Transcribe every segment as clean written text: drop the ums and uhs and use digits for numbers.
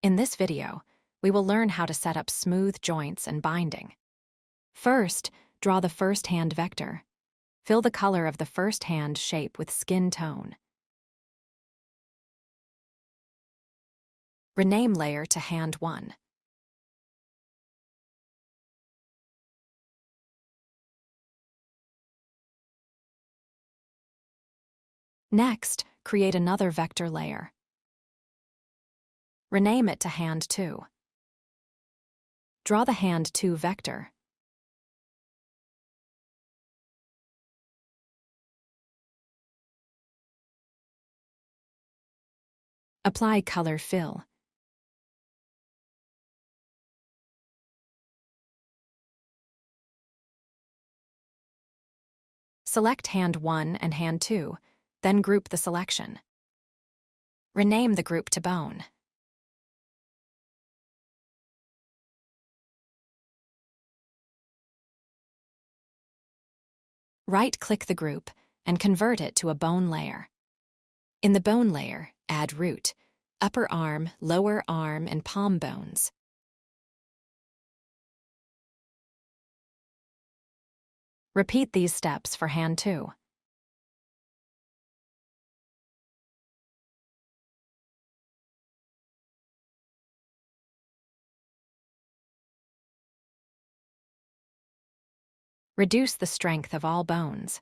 In this video, we will learn how to set up smooth joints and binding. First, draw the first hand vector. Fill the color of the first hand shape with skin tone. Rename layer to Hand 1. Next, create another vector layer. Rename it to Hand 2. Draw the Hand 2 vector. Apply color fill. Select Hand 1 and Hand 2, then group the selection. Rename the group to Bone. Right-click the group and convert it to a bone layer. In the bone layer, add root, upper arm, lower arm, and palm bones. Repeat these steps for Hand 2. Reduce the strength of all bones.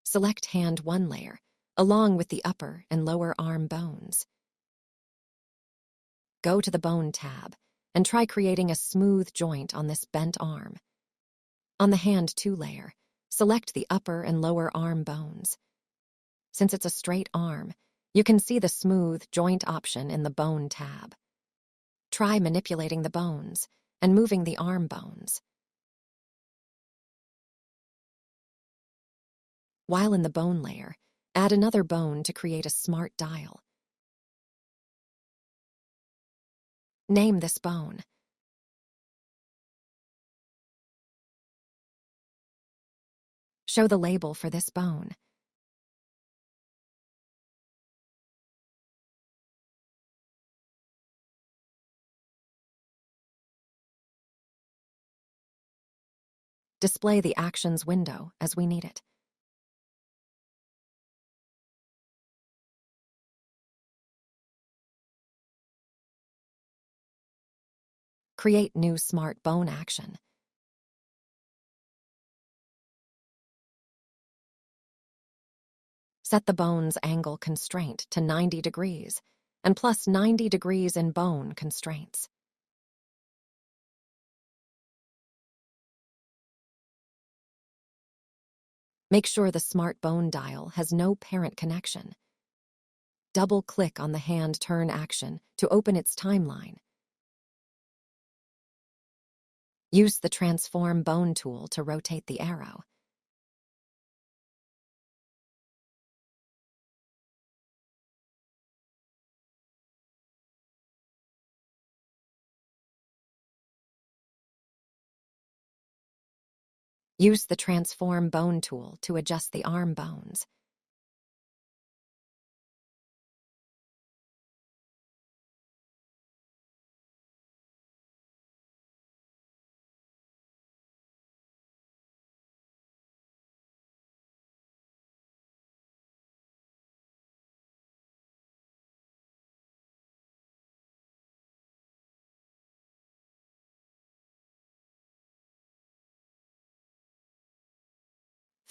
Select Hand 1 layer, along with the upper and lower arm bones. Go to the Bone tab and try creating a smooth joint on this bent arm. On the Hand 2 layer, select the upper and lower arm bones. Since it's a straight arm, you can see the smooth joint option in the Bone tab. Try manipulating the bones and moving the arm bones. While in the bone layer, add another bone to create a smart dial. Name this bone. Show the label for this bone. Display the Actions window as we need it. Create new smart bone action. Set the bone's angle constraint to 90 degrees and plus 90 degrees in bone constraints. Make sure the smart bone dial has no parent connection. Double-click on the hand turn action to open its timeline. Use the Transform Bone tool to rotate the arrow. Use the Transform Bone tool to adjust the arm bones.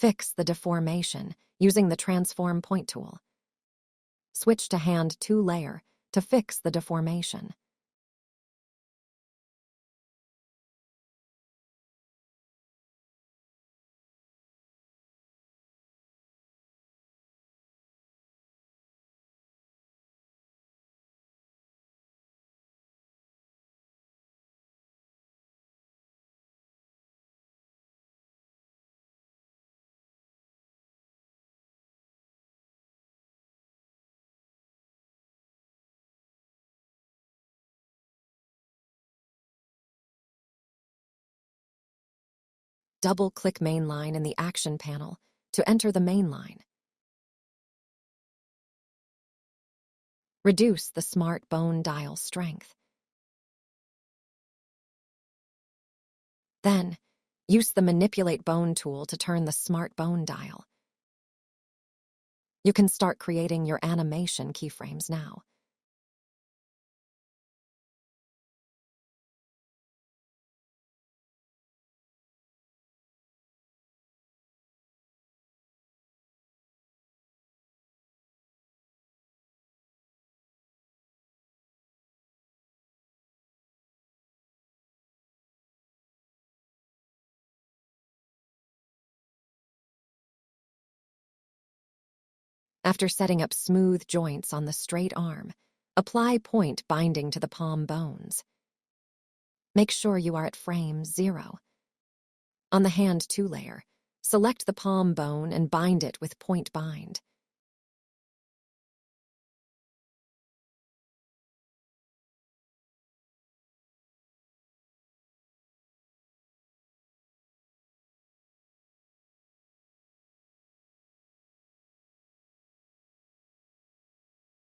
Fix the deformation using the Transform Point tool. Switch to Hand 2 layer to fix the deformation. double-click Mainline in the Action panel to enter the Mainline. Reduce the Smart Bone Dial strength. Then, use the Manipulate Bone tool to turn the Smart Bone Dial. You can start creating your animation keyframes now. After setting up smooth joints on the straight arm, apply point binding to the palm bones. Make sure you are at frame 0. On the hand 2 layer, select the palm bone and bind it with point bind.